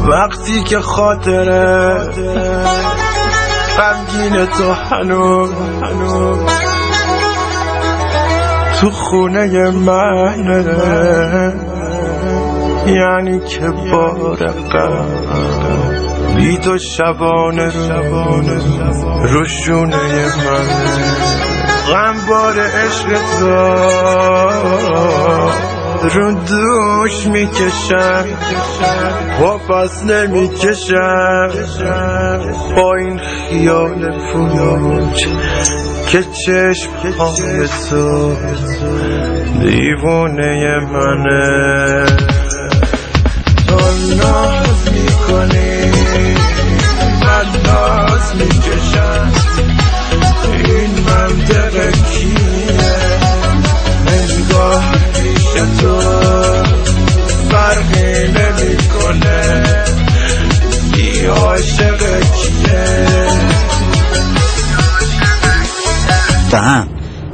وقتی که خاطره غمگین تو هنوز تو خونه منه، یعنی که بارقم بی تو شبانه رو شونه منه. غم بار عشق تو رو دوش میکشم و پس نمیکشم با این خیال پوچ که چشم های تو دیوونه منه. تو ناز میکنی من ناز میکشم، این منطقه کیه؟ انگار پیش تو فرقی نمیکنه کی عاشق کیه. فهم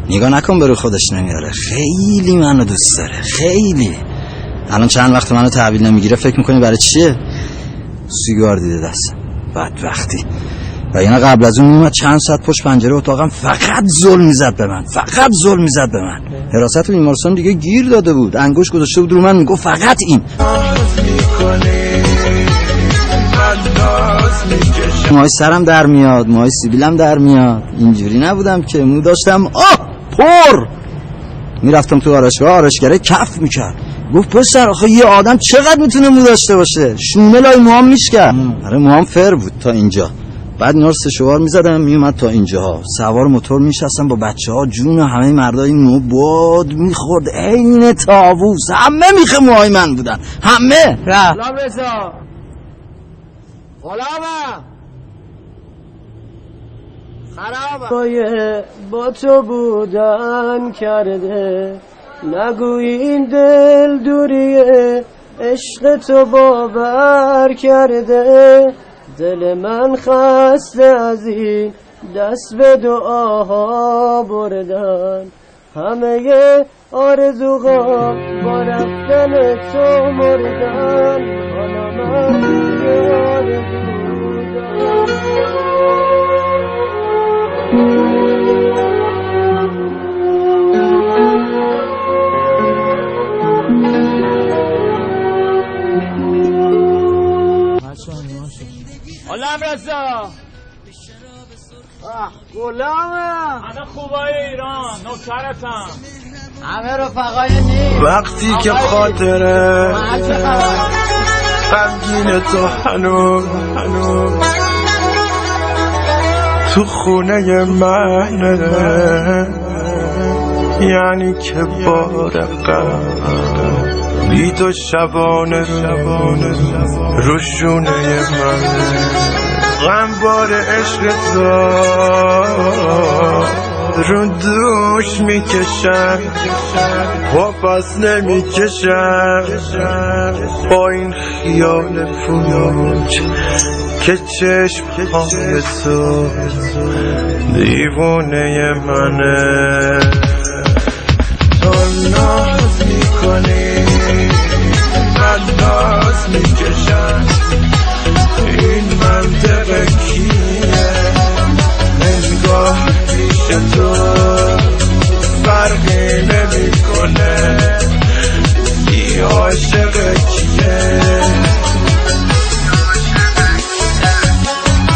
نگاه نکن برو خودش نمیاره، خیلی منو دوست داره، خیلی. الان چند وقت منو تحویل نمیگیره، فکر میکنی برای چیه؟ سیگار دیده دستم بدبختی. و یعنی قبل از اون میومد چند ساعت پشت پنجره اتاقم فقط ظلم میزد به من، فقط ظلم میزد به من. حراست بیمارستان دیگه گیر داده بود، انگوش گذاشته بود رو من، میگفت فقط این. موهای سرم در میاد، موهای سیبیلم در میاد. اینجوری نبودم که مو داشتم پر میرفتم تو آرایشگاه، آرایشگره کف میکرد، گفت پسر آخه یه آدم چقدر میتونه مو داشته باشه؟ شونه لای موهام میشکرد. آره موهام فر بود تا اینجا، بعد اینا رو سشوار میزدم میومد تا اینجاها. سوار موتور میشستم با بچه ها، جون همه مردای نو باد میخورد عین طاووس، همه میخه موهای من بودن، همه. غلام رضا، غلامم خرابم با تو بودن کرده، نگویی این دل دوریه عشق تو باور کرده. دل من خسته از این دست به دعاها بردن، همه آرزوها با رفتن تو مردن. حالا من دیگه آرزو غلام رضا، غلامم همه خوبای ایران، نوکرتم، همه رفقای نیک. وقتی که خاطره غمگین تو هنوز تو خونه منه، یعنی که بارقم بی تو شبانه رو شونه منه. غم بار عشق تو رو دوش میکشم و پس نمیکشم با این خیال پوچ که چشم های تو دیوونه منه. تو ناز میکنی من ناز میکشم،